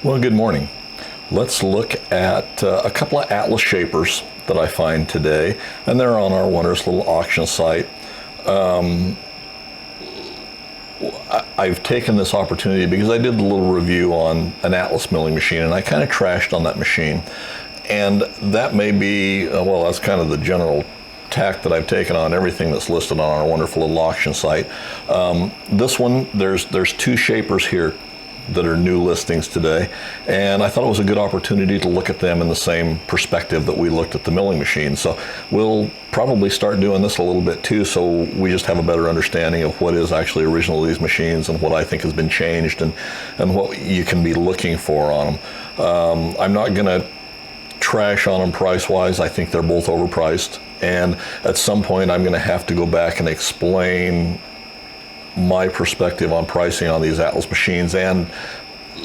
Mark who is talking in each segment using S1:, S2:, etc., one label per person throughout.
S1: Well, good morning. Let's look at a couple of Atlas shapers that I find today, and they're on our Wondrous little auction site. I've taken this opportunity because I did a little review on an Atlas milling machine, and I kind of trashed on that machine. And that may be, well, that's kind of the general tack that I've taken on everything that's listed on our wonderful little auction site. This one, there's two shapers here that are new listings today, and I thought it was a good opportunity to look at them in the same perspective that we looked at the milling machine. So we'll probably start doing this a little bit too, so we just have a better understanding of what is actually original to these machines and what I think has been changed and what you can be looking for on them. I'm not going to trash on them price-wise. I think they're both overpriced, and at some point I'm going to have to go back and explain my perspective on pricing on these Atlas machines and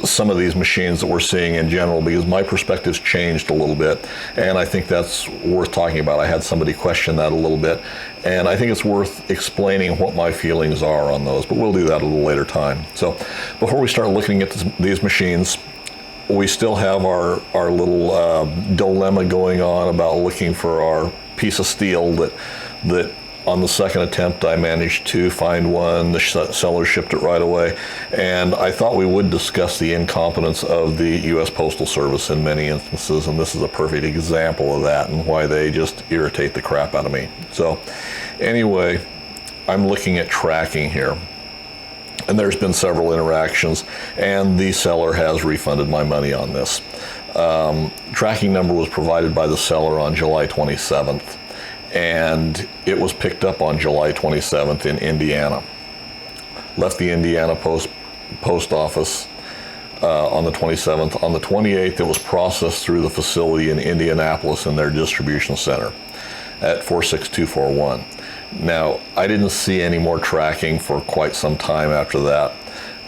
S1: some of these machines that we're seeing in general, because my perspective's changed a little bit, and I think that's worth talking about. I had somebody question that a little bit, and I think it's worth explaining what my feelings are on those, but we'll do that at a little later time. So before we start looking at these machines, we still have our little dilemma going on about looking for our piece of steel that on the second attempt, I managed to find one. The seller shipped it right away. And I thought we would discuss the incompetence of the U.S. Postal Service in many instances, and this is a perfect example of that and why they just irritate the crap out of me. So anyway, I'm looking at tracking here. And there's been several interactions, and the seller has refunded my money on this. Tracking number was provided by the seller on July 27th. And it was picked up on July 27th in Indiana. Left the Indiana post office on the 27th. On the 28th, it was processed through the facility in Indianapolis in their distribution center at 46241. Now, I didn't see any more tracking for quite some time after that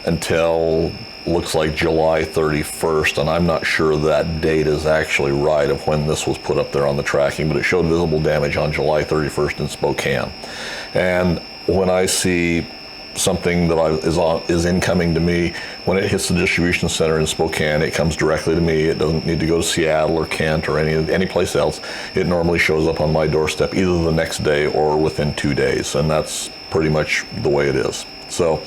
S1: until looks like July 31st, and I'm not sure that date is actually right of when this was put up there on the tracking, but it showed visible damage on July 31st in Spokane. And when I see something that is incoming to me, when it hits the distribution center in Spokane, it comes directly to me. It doesn't need to go to Seattle or Kent or any place else. It normally shows up on my doorstep either the next day or within 2 days, and that's pretty much the way it is. So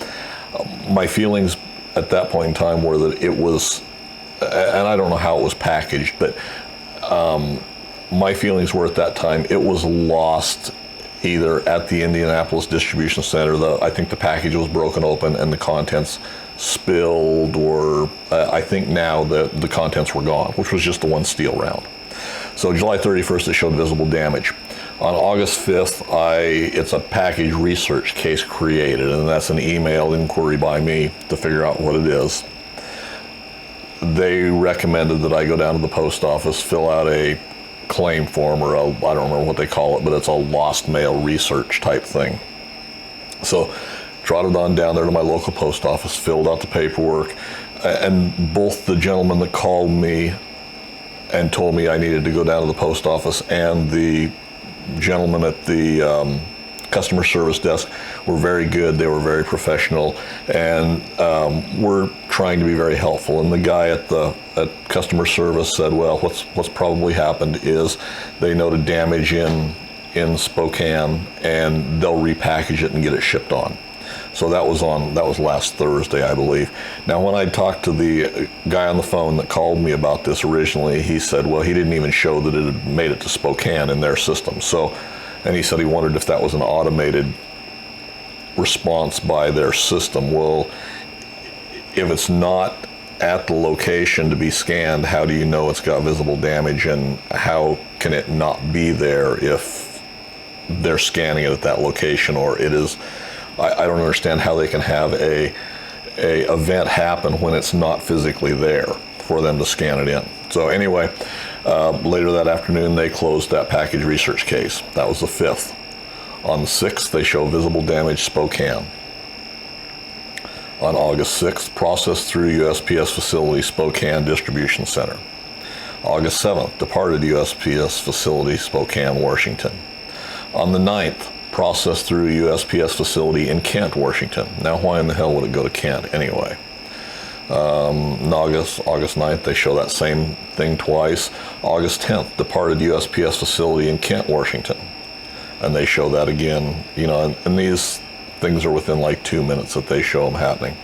S1: my feelings at that point in time were that it was, and I don't know how it was packaged, but my feelings were at that time it was lost either at the Indianapolis distribution center. I think the package was broken open and the contents spilled, or I think now the contents were gone, which was just the one steel round. So July 31st, it showed visible damage. On August 5th, it's a package research case created, and that's an email inquiry by me to figure out what it is. They recommended that I go down to the post office, fill out a claim form, or I don't remember what they call it, but it's a lost mail research type thing. So trotted on down there to my local post office, filled out the paperwork, and both the gentleman that called me and told me I needed to go down to the post office and the gentlemen at the customer service desk were very good. They were very professional, and were trying to be very helpful. And the guy at customer service said, well, what's probably happened is they noted damage in Spokane, and they'll repackage it and get it shipped on. So that was last Thursday, I believe. Now, when I talked to the guy on the phone that called me about this originally, he said, well, he didn't even show that it had made it to Spokane in their system. So, and he said he wondered if that was an automated response by their system. Well, if it's not at the location to be scanned, how do you know it's got visible damage, and how can it not be there if they're scanning it at that location, or it is? I don't understand how they can have a event happen when it's not physically there for them to scan it in. So anyway, later that afternoon, they closed that package research case. That was the 5th. On the 6th, they show visible damage Spokane. On August 6th, processed through USPS facility Spokane Distribution Center. August 7th, departed USPS facility Spokane, Washington. On the 9th, processed through USPS facility in Kent, Washington. Now, why in the hell would it go to Kent anyway? In August 9th, they show that same thing twice. August 10th, departed USPS facility in Kent, Washington. And they show that again, and these things are within like 2 minutes that they show them happening.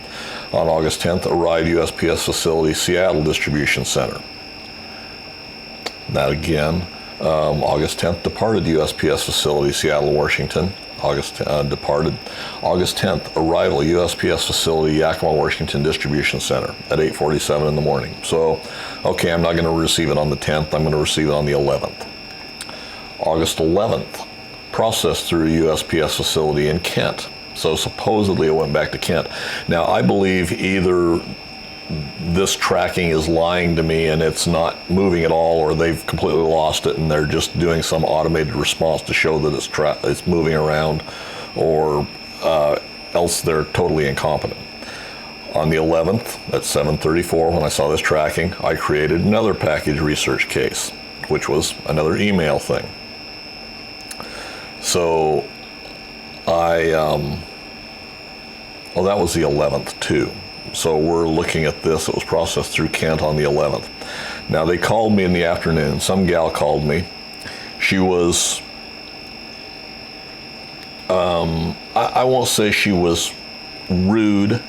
S1: On August 10th, arrived USPS facility, Seattle Distribution Center. That again, August 10th, departed USPS facility, Seattle, Washington. Departed. August 10th, arrival, USPS facility, Yakima, Washington Distribution Center at 8:47 in the morning. So, okay, I'm not going to receive it on the 10th, I'm going to receive it on the 11th. August 11th, processed through a USPS facility in Kent. So supposedly it went back to Kent. Now, I believe either this tracking is lying to me and it's not moving at all, or they've completely lost it and they're just doing some automated response to show that it's moving around, or else they're totally incompetent. On the 11th at 7:34, when I saw this tracking, I created another package research case, which was another email thing. So that was the 11th too. So we're looking at this. It was processed through Kent on the 11th. Now, they called me in the afternoon. Some gal called me. She was, I won't say she was rude.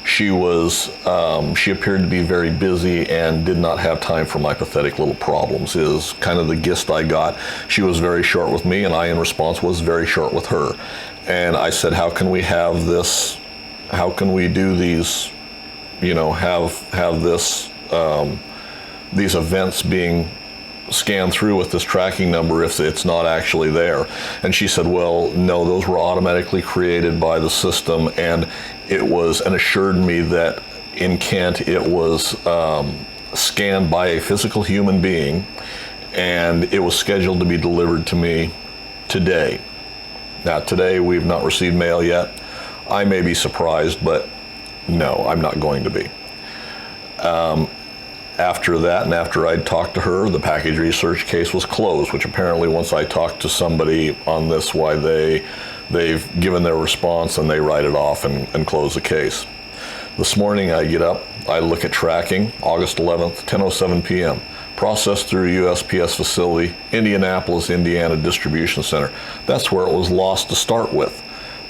S1: She appeared to be very busy and did not have time for my pathetic little problems, is kind of the gist I got. She was very short with me, and I, in response, was very short with her. And I said, how can we have this, how can we do these, have this, these events being scanned through with this tracking number if it's not actually there? And she said, well, no, those were automatically created by the system, and assured me that in Kent it was scanned by a physical human being, and it was scheduled to be delivered to me today. Now, today we've not received mail yet. I may be surprised, but no, I'm not going to be. After that, and after I'd talked to her, the package research case was closed, which apparently once I talked to somebody on this, why they've given their response and they write it off and close the case. This morning I get up, I look at tracking, August 11th, 10:07 p.m. Processed through USPS facility, Indianapolis, Indiana Distribution Center. That's where it was lost to start with.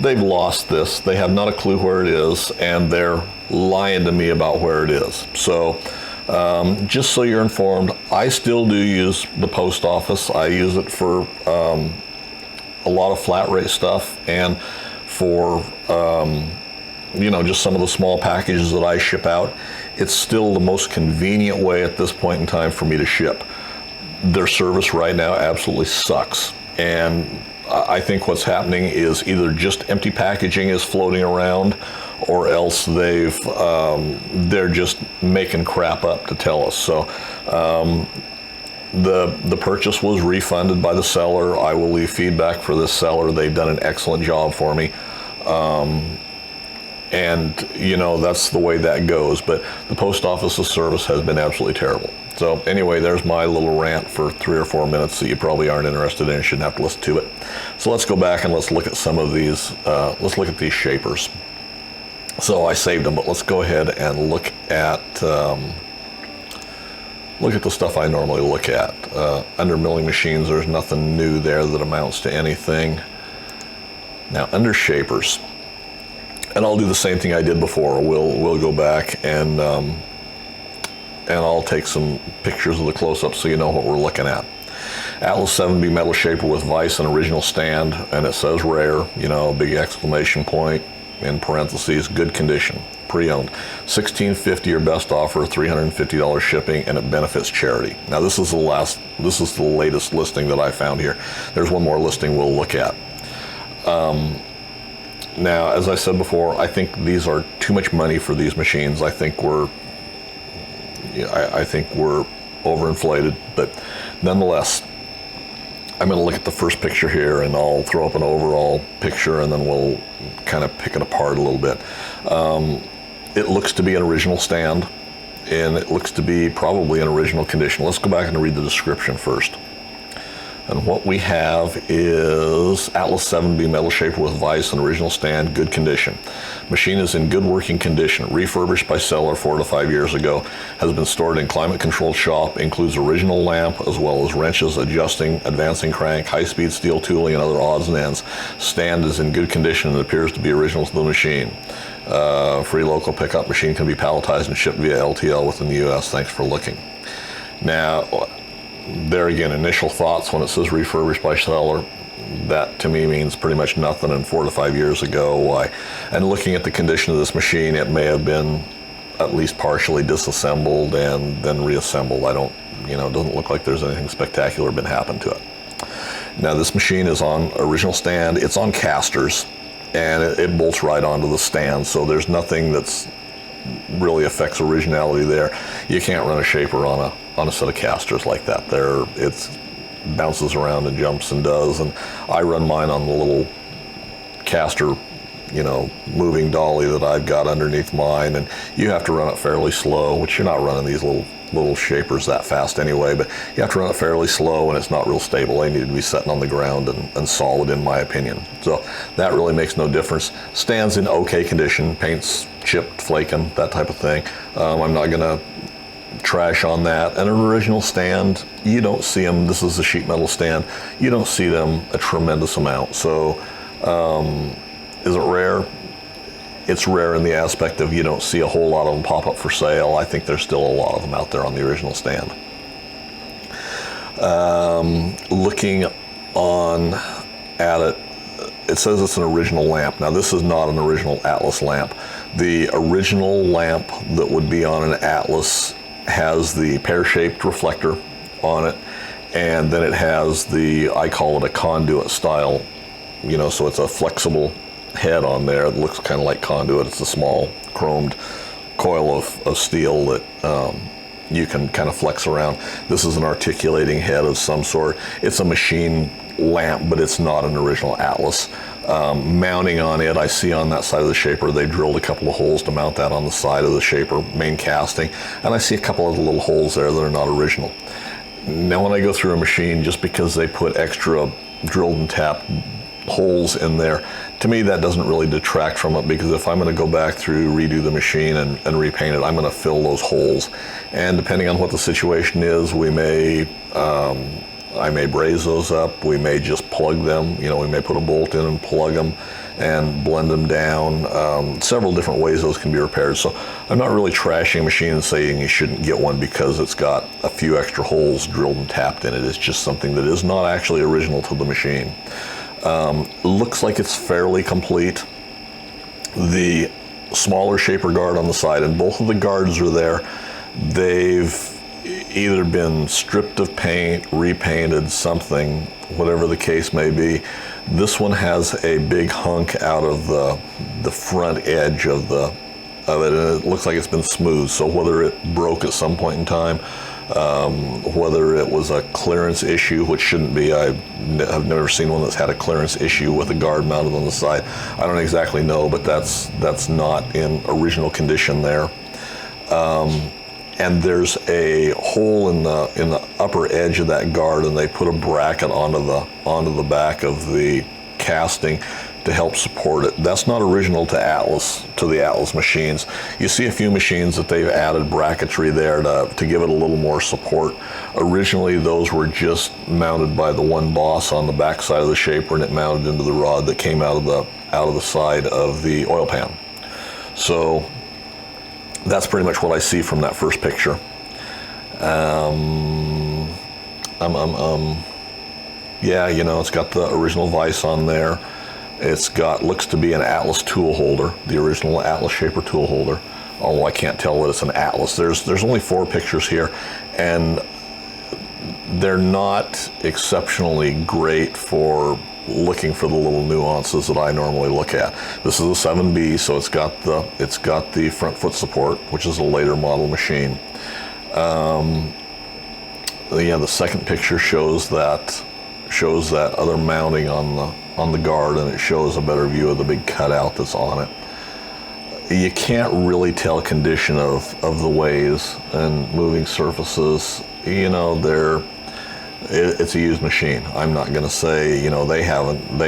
S1: They've lost this, they have not a clue where it is, and they're lying to me about where it is. So, just so you're informed, I still do use the post office. I use it for a lot of flat rate stuff, and for just some of the small packages that I ship out. It's still the most convenient way at this point in time for me to ship. Their service right now absolutely sucks, and I think what's happening is either just empty packaging is floating around, or else they're just making crap up to tell us. So the purchase was refunded by the seller. I will leave feedback for this seller. They've done an excellent job for me. And that's the way that goes. But the post office's service has been absolutely terrible. So anyway, there's my little rant for 3 or 4 minutes that you probably aren't interested in and shouldn't have to listen to it. So let's go back and let's look at some of these. Let's look at these shapers. So I saved them, but let's go ahead and look at the stuff I normally look at. Under milling machines, there's nothing new there that amounts to anything. Now under shapers, and I'll do the same thing I did before. We'll go back and I'll take some pictures of the close-up so you know what we're looking at. Atlas 7B metal shaper with vise and original stand, and it says rare, a big exclamation point in parentheses, good condition, pre-owned. $16.50 or best offer, $350 shipping, and it benefits charity. Now this is the latest listing that I found here. There's one more listing we'll look at. Now, as I said before, I think these are too much money for these machines. I think we're overinflated, but nonetheless, I'm going to look at the first picture here, and I'll throw up an overall picture, and then we'll kind of pick it apart a little bit. It looks to be an original stand, and it looks to be probably in original condition. Let's go back and read the description first. And what we have is Atlas 7B metal shaper with vise and original stand, good condition. Machine is in good working condition, refurbished by seller 4 to 5 years ago, has been stored in climate controlled shop, includes original lamp as well as wrenches, adjusting, advancing crank, high-speed steel tooling and other odds and ends. Stand is in good condition and appears to be original to the machine. Free local pickup. Machine can be palletized and shipped via LTL within the U.S. Thanks for looking. Now, there again, initial thoughts when it says refurbished by seller, that to me means pretty much nothing. And 4 to 5 years ago, and looking at the condition of this machine, it may have been at least partially disassembled and then reassembled. It doesn't look like there's anything spectacular been happened to it. Now, this machine is on original stand. It's on casters, and it bolts right onto the stand, so there's nothing that's really affects originality there. You can't run a shaper on a set of casters like that. It bounces around and jumps and does, and I run mine on the little caster, moving dolly that I've got underneath mine, and you have to run it fairly slow, which you're not running these little shapers that fast anyway, but you have to run it fairly slow, and it's not real stable. They need to be sitting on the ground and solid, in my opinion. So that really makes no difference. Stands in okay condition, paint's chipped, flaking, that type of thing. I'm not gonna trash on that. And an original stand, you don't see them, this is a sheet metal stand, you don't see them a tremendous amount. So is it rare? It's rare in the aspect of you don't see a whole lot of them pop up for sale. I think there's still a lot of them out there on the original stand. Looking on at it, it says it's an original lamp. Now, this is not an original Atlas lamp. The original lamp that would be on an Atlas has the pear-shaped reflector on it, and then it has I call it a conduit style, so it's a flexible head on there. It looks kind of like conduit. It's a small chromed coil of steel that you can kind of flex around. This is an articulating head of some sort. It's a machine lamp, but it's not an original Atlas. Mounting on it, I see on that side of the shaper, they drilled a couple of holes to mount that on the side of the shaper, main casting, and I see a couple of the little holes there that are not original. Now, when I go through a machine, just because they put extra drilled and tapped holes in there, to me that doesn't really detract from it, because if I'm going to go back through, redo the machine and repaint it, I'm going to fill those holes. And depending on what the situation is, I may braze those up, we may just plug them, we may put a bolt in and plug them and blend them down. Several different ways those can be repaired. So I'm not really trashing a machine and saying you shouldn't get one because it's got a few extra holes drilled and tapped in it. It's just something that is not actually original to the machine. Looks like it's fairly complete. The smaller shaper guard on the side, and both of the guards are there. They've either been stripped of paint, repainted, something, whatever the case may be. This one has a big hunk out of the front edge of it, and it looks like it's been smoothed. So whether it broke at some point in time, whether it was a clearance issue, which shouldn't be. I've never seen one that's had a clearance issue with a guard mounted on the side. I don't exactly know, but that's not in original condition there. And there's a hole in the upper edge of that guard, and they put a bracket onto the back of the casting to help support it. That's not original to the Atlas machines. You see a few machines that they've added bracketry there to give it a little more support. Originally, those were just mounted by the one boss on the back side of the shaper, and it mounted into the rod that came out of the side of the oil pan. So that's pretty much what I see from that first picture. Yeah, it's got the original vise on there. It's got, looks to be an Atlas tool holder, the original Atlas shaper tool holder, although I can't tell that it's an Atlas. There's only 4 pictures here, and they're not exceptionally great for looking for the little nuances that I normally look at. This is a 7B, so it's got the front foot support, which is a later model machine. The second picture shows that other mounting on the guard, and it shows a better view of the big cutout that's on it. You can't really tell condition of the ways and moving surfaces. It's a used machine. I'm not going to say, they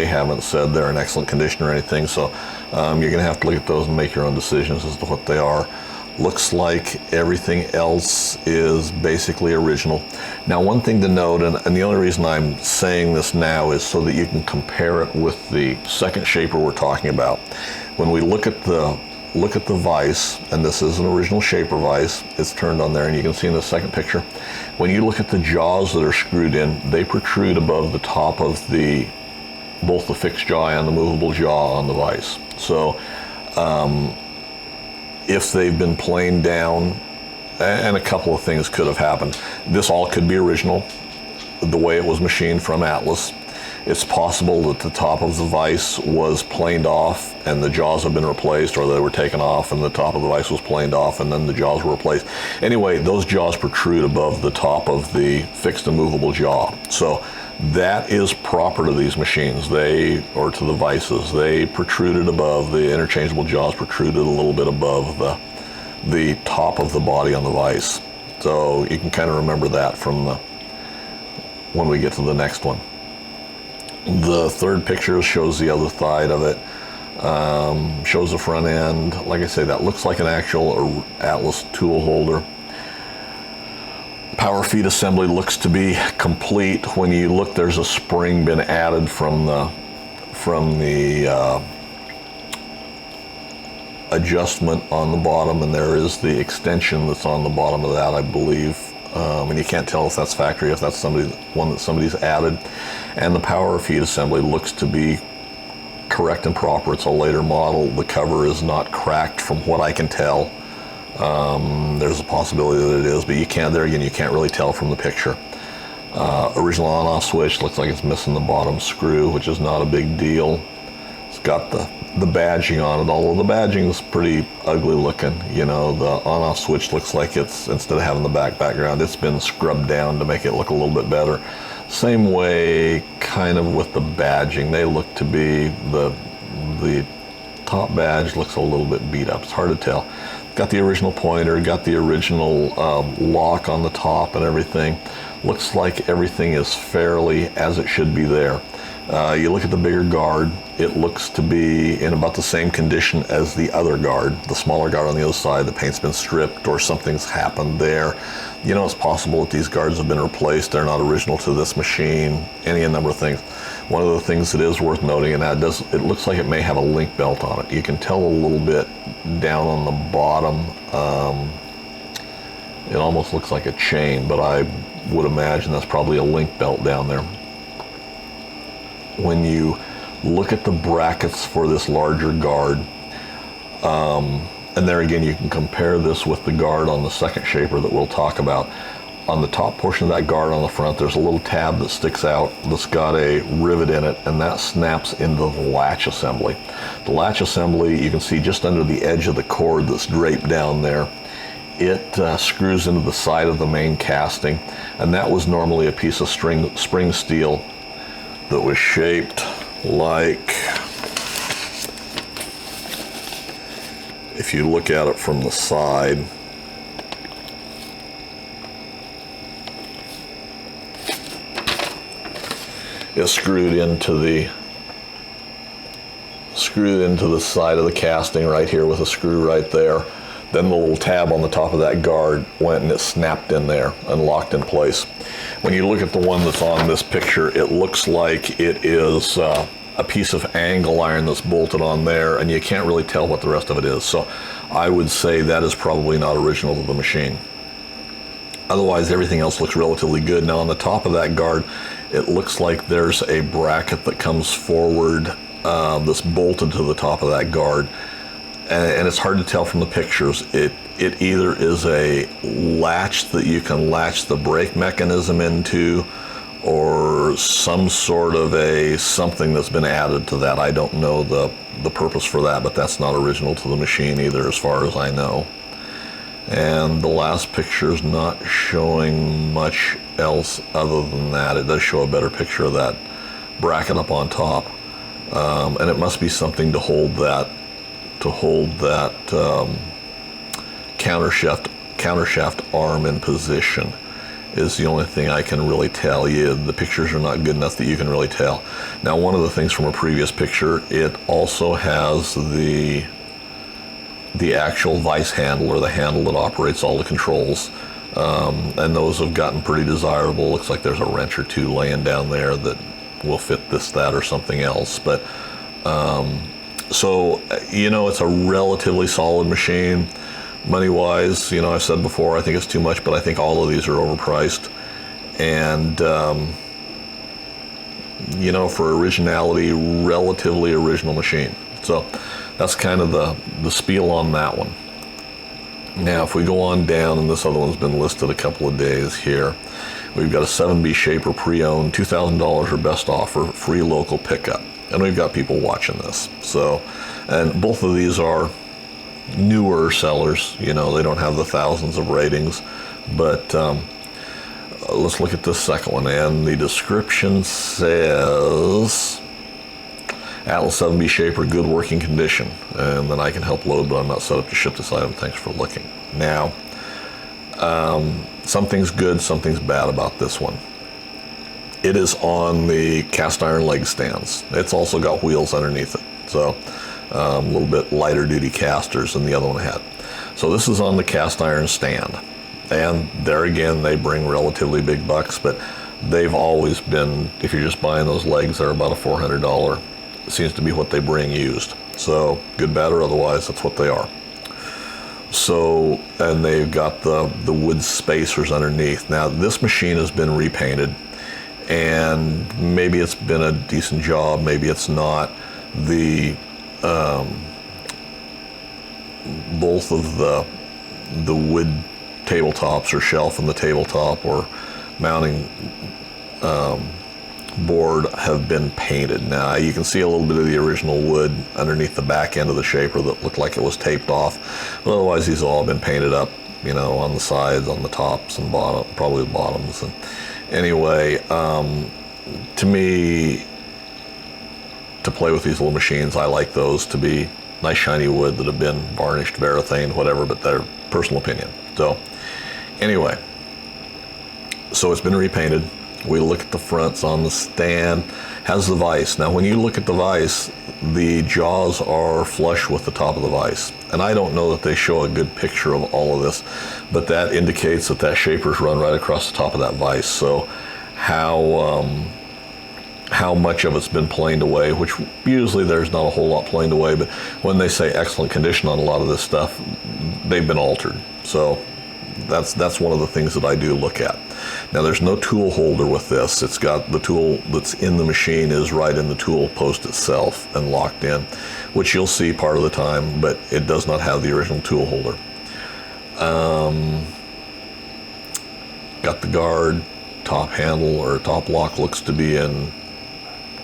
S1: haven't said they're in excellent condition or anything. So you're going to have to look at those and make your own decisions as to what they are. Looks like everything else is basically original. Now, one thing to note, and the only reason I'm saying this now is so that you can compare it with the second shaper we're talking about. When we look at the vise, and this is an original shaper vise, it's turned on there, and you can see in the second picture, when you look at the jaws that are screwed in, they protrude above the top of both the fixed jaw and the movable jaw on the vise. So if they've been planed down, and a couple of things could have happened. This all could be original, the way it was machined from Atlas. It's possible that the top of the vise was planed off and the jaws have been replaced, or they were taken off and the top of the vise was planed off and then the jaws were replaced. Anyway, those jaws protrude above the top of the fixed and movable jaw. So that is proper to these machines, or to the vices. They protruded above, the interchangeable jaws protruded a little bit above the top of the body on the vise. So you can kind of remember that from when we get to the next one. The third picture shows the other side of it, shows the front end. Like I say, that looks like an actual Atlas tool holder. Power feed assembly looks to be complete. When you look, there's a spring been added from the adjustment on the bottom, and there is the extension that's on the bottom of that, I believe. And you can't tell if that's factory, if that's one that somebody's added. And the power feed assembly looks to be correct and proper. It's a later model. The cover is not cracked from what I can tell. There's a possibility that it is, but you can't really tell from the picture. Original on-off switch looks like it's missing the bottom screw, which is not a big deal. It's got the badging on it, although the badging is pretty ugly looking. The on-off switch looks like it's, instead of having the background, it's been scrubbed down to make it look a little bit better. Same way kind of with the badging. They look to be, the top badge looks a little bit beat up. It's hard to tell. Got the original pointer, got the original lock on the top and everything. Looks like everything is fairly as it should be there. You look at the bigger guard, it looks to be in about the same condition as the other guard, the smaller guard on the other side. The paint's been stripped or something's happened there. It's possible that these guards have been replaced. They're not original to this machine, any number of things. One of the things that is worth noting, and it looks like it may have a link belt on it. You can tell a little bit down on the bottom. It almost looks like a chain, but I would imagine that's probably a link belt down there. When you look at the brackets for this larger guard, and there again you can compare this with the guard on the second shaper that we'll talk about. On the top portion of that guard on the front, there's a little tab that sticks out that's got a rivet in it, and that snaps into the latch assembly. The latch assembly, you can see just under the edge of the cord that's draped down there. It screws into the side of the main casting, and that was normally a piece of spring steel that was shaped like, if you look at it from the side, it's screwed into the side of the casting right here with a screw right there. Then the little tab on the top of that guard went and it snapped in there and locked in place. When you look at the one that's on this picture, it looks like it is a piece of angle iron that's bolted on there, and you can't really tell what the rest of it is. So I would say that is probably not original to the machine. Otherwise, everything else looks relatively good. Now on the top of that guard, it looks like there's a bracket that comes forward that's bolted to the top of that guard. And it's hard to tell from the pictures. It either is a latch that you can latch the brake mechanism into, or some sort of something that's been added to that. I don't know the purpose for that, but that's not original to the machine either, as far as I know. And the last picture is not showing much else other than that. It does show a better picture of that bracket up on top, and it must be something to hold that countershaft arm in position. is the only thing I can really tell you. The pictures are not good enough that you can really tell. Now, one of the things from a previous picture, it also has the actual vice handle, or the handle that operates all the controls. And those have gotten pretty desirable. Looks like there's a wrench or two laying down there that will fit this, that, or something else. But so, it's a relatively solid machine. Money-wise, I've said before, I think it's too much, but I think all of these are overpriced. And, for originality, relatively original machine. So that's kind of the spiel on that one. Now, if we go on down, and this other one's been listed a couple of days here, we've got a 7B Shaper pre-owned, $2,000 or best offer, free local pickup. And we've got people watching this. So, and both of these are newer sellers. They don't have the thousands of ratings. But let's look at this second one. And the description says, Atlas 7B Shaper, good working condition. And then I can help load, but I'm not set up to ship this item. Thanks for looking. Now, something's good, something's bad about this one. It is on the cast iron leg stands. It's also got wheels underneath it. So a little bit lighter duty casters than the other one had. So this is on the cast iron stand. And there again, they bring relatively big bucks, but they've always been, if you're just buying those legs, they're about a $400. It seems to be what they bring used. So good, bad, or otherwise, that's what they are. So, and they've got the wood spacers underneath. Now, this machine has been repainted, and maybe it's been a decent job, maybe it's not. Both of the wood tabletops, or shelf and the tabletop, or mounting board, have been painted. Now, you can see a little bit of the original wood underneath the back end of the Shaper that looked like it was taped off. But otherwise, these have all been painted up, on the sides, on the tops and bottom, probably the bottoms. And anyway, to me, to play with these little machines, I like those to be nice shiny wood that have been varnished, varathaned, whatever, but they're personal opinion. So anyway, so it's been repainted. We look at the fronts on the stand, has the vise. Now, when you look at the vise, the jaws are flush with the top of the vise. And I don't know that they show a good picture of all of this, but that indicates that Shaper's run right across the top of that vise. So how much of it's been planed away, which usually there's not a whole lot planed away, but when they say excellent condition on a lot of this stuff, they've been altered. So that's one of the things that I do look at. Now, there's no tool holder with this. It's got the tool that's in the machine is right in the tool post itself and locked in, which you'll see part of the time, but it does not have the original tool holder. Got the guard, top handle or top lock looks to be in,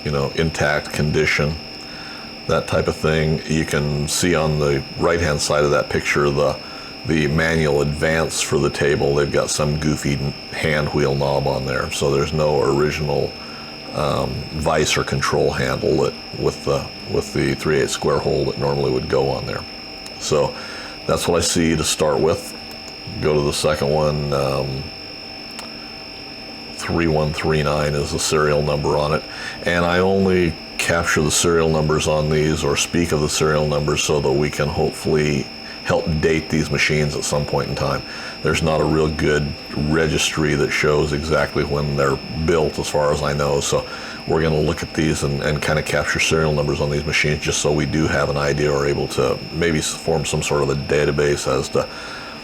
S1: intact condition, that type of thing. You can see on the right-hand side of that picture the manual advance for the table. They've got some goofy hand wheel knob on there, so there's no original vice or control handle with the 3/8 square hole that normally would go on there. So that's what I see to start with. Go to the second one. 3139 is the serial number on it, and I only capture the serial numbers on these, or speak of the serial numbers, so that we can hopefully help date these machines at some point in time. There's not a real good registry that shows exactly when they're built, as far as I know, so we're going to look at these and kind of capture serial numbers on these machines, just so we do have an idea, or able to maybe form some sort of a database as to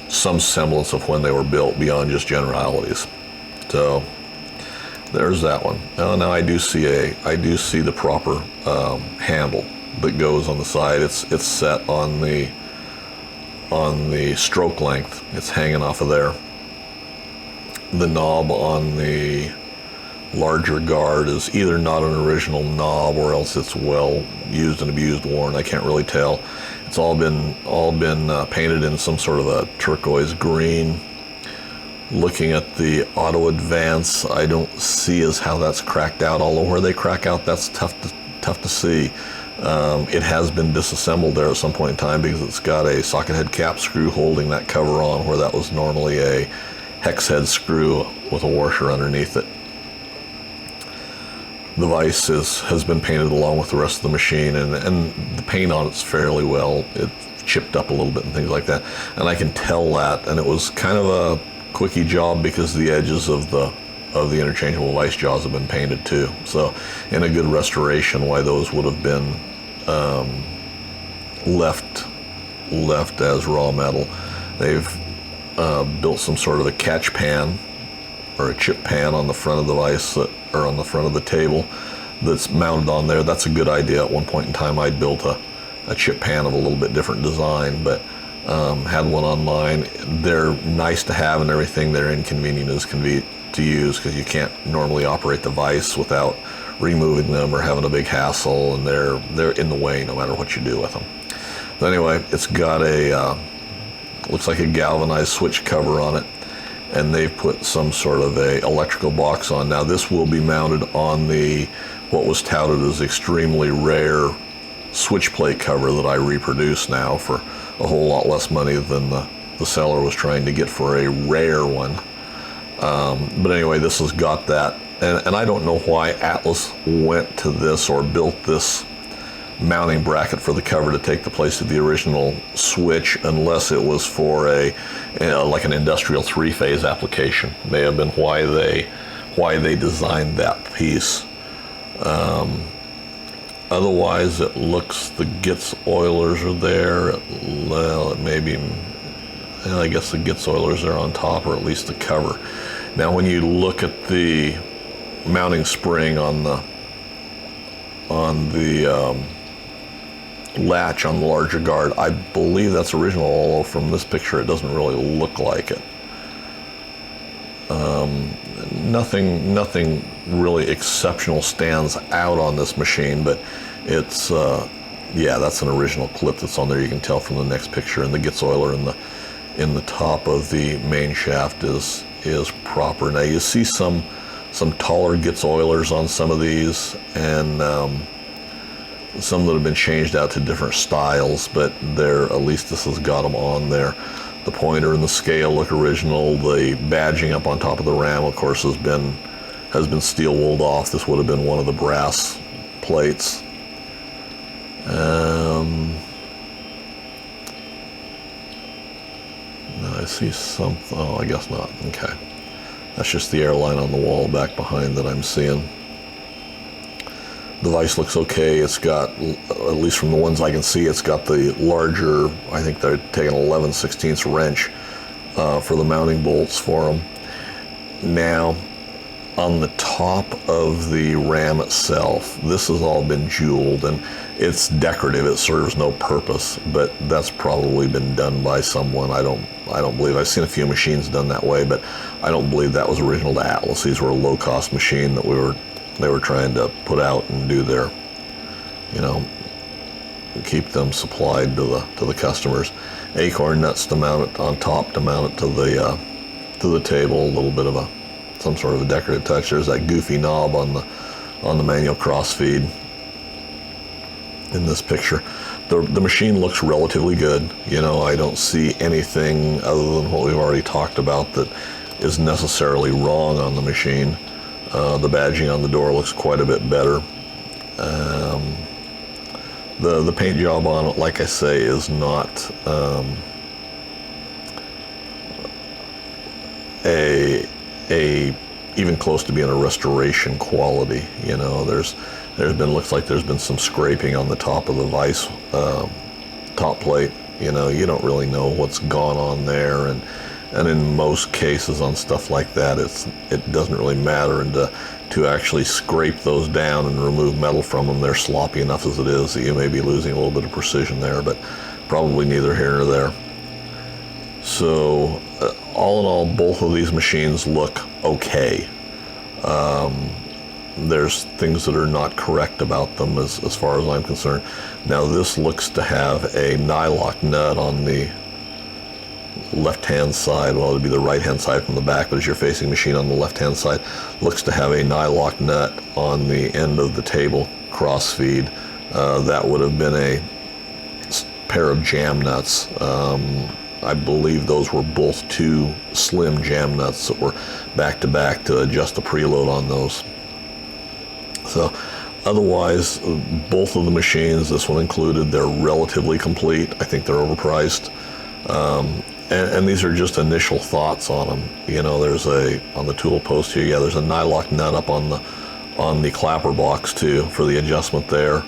S1: some semblance of when they were built, beyond just generalities. So there's that one. Now I do see the proper handle that goes on the side. It's set on the stroke length. It's hanging off of there. The knob on the larger guard is either not an original knob, or else it's well used and abused, worn. I can't really tell. It's all been painted in some sort of a turquoise green. Looking at the auto advance, I don't see as how that's cracked out, although where they crack out, that's tough to see. It has been disassembled there at some point in time, because it's got a socket head cap screw holding that cover on, where that was normally a hex head screw with a washer underneath it. The vise has been painted along with the rest of the machine, and the paint on it's fairly well. It's chipped up a little bit and things like that, and I can tell that. And it was kind of a quickie job because the edges of the interchangeable vise jaws have been painted too. So in a good restoration, why those would have been left as raw metal. They've built some sort of a catch pan or a chip pan on the front of the vise, or on the front of the table, that's mounted on there. That's a good idea. At one point in time, I'd built a chip pan of a little bit different design, but had one on mine. They're nice to have and everything. They're inconvenient as can be to use because you can't normally operate the vise without removing them or having a big hassle, and they're in the way no matter what you do with them. But anyway, it's got a looks like a galvanized switch cover on it, and they've put some sort of a electrical box on. Now this will be mounted on the what was touted as extremely rare switch plate cover that I reproduce now for a whole lot less money than the seller was trying to get for a rare one. But anyway, this has got that, and I don't know why Atlas went to this or built this mounting bracket for the cover to take the place of the original switch, unless it was for like an industrial three-phase application. May have been why they designed that piece. Otherwise, it looks the Gitz oilers are there. Well, it may be, I guess the Gitz oilers are on top, or at least the cover. Now, when you look at the mounting spring on the latch on the larger guard, I believe that's original, although from this picture it doesn't really look like it. Nothing really exceptional stands out on this machine, but it's yeah, that's an original clip that's on there. You can tell from the next picture, and the Gitz oiler in the top of the main shaft is proper. Now you see some taller Gitz oilers on some of these, and some that have been changed out to different styles, but at least this has got them on there. The pointer and the scale look original. The badging up on top of the ram, of course, has been steel wooled off. This would have been one of the brass plates. I see something. Oh, I guess not. Okay, that's just the airline on the wall back behind that I'm seeing. The vise looks okay. It's got, at least from the ones I can see, it's got the larger, I think they're taking 11/16 wrench for the mounting bolts for them. Now, on the top of the ram itself, this has all been jeweled, and it's decorative. It serves no purpose, but that's probably been done by someone. I don't believe, I've seen a few machines done that way, but I don't believe that was original to Atlas. These were a low-cost machine that they were trying to put out and do their, keep them supplied to the customers. Acorn nuts to mount it on top, to mount it to the table. A little bit of some sort of a decorative touch. There's that goofy knob on the manual crossfeed in this picture. The machine looks relatively good. I don't see anything other than what we've already talked about that is necessarily wrong on the machine. The badging on the door looks quite a bit better. The paint job on it, like I say, is not even close to being a restoration quality. Looks like there's been some scraping on the top of the vise top plate. You don't really know what's gone on there, and in most cases on stuff like that, it doesn't really matter, and to actually scrape those down and remove metal from them, they're sloppy enough as it is that you may be losing a little bit of precision there, but probably neither here nor there. So all in all, both of these machines look okay. There's things that are not correct about them as far as I'm concerned. Now this looks to have a nylock nut on the left-hand side. Well, it would be the right-hand side from the back, but as you're facing machine on the left-hand side, looks to have a nylock nut on the end of the table crossfeed. That would have been a pair of jam nuts. I believe those were both two slim jam nuts that were back to back to adjust the preload on those. So otherwise, both of the machines, this one included, they're relatively complete. I think they're overpriced. And these are just initial thoughts on them. You know, there's on the tool post here, there's a nylock nut up on the clapper box too for the adjustment there.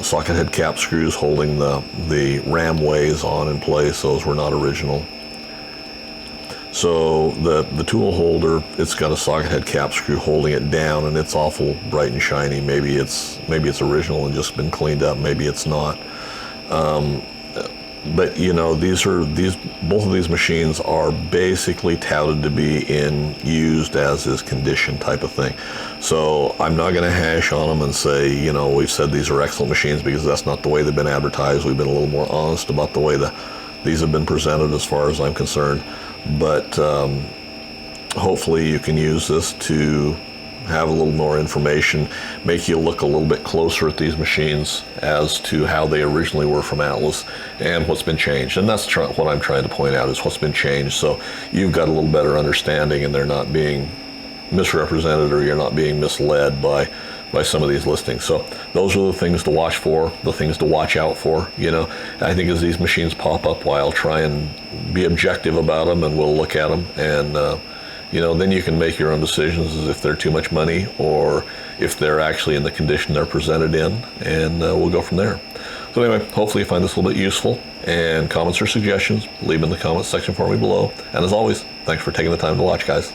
S1: Socket head cap screws holding the ram ways on in place. Those were not original. So the tool holder, it's got a socket head cap screw holding it down, and it's awful bright and shiny. Maybe it's original and just been cleaned up. Maybe it's not. But you know, both of these machines are basically touted to be in used as is condition type of thing. So I'm not going to hash on them and say, you know, we've said these are excellent machines, because that's not the way they've been advertised. We've been a little more honest about the way these have been presented as far as I'm concerned. But hopefully you can use this to have a little more information, make you look a little bit closer at these machines as to how they originally were from Atlas and what's been changed. And that's what I'm trying to point out, is what's been changed, so you've got a little better understanding and they're not being misrepresented, or you're not being misled by some of these listings. So those are the things to watch for, the things to watch out for. You know, I think as these machines pop up, I'll try and be objective about them, and we'll look at them, and you know, then you can make your own decisions as if they're too much money or if they're actually in the condition they're presented in, and we'll go from there. So anyway, hopefully you find this a little bit useful, and comments or suggestions, leave them in the comments section for me below. And as always, thanks for taking the time to watch, guys.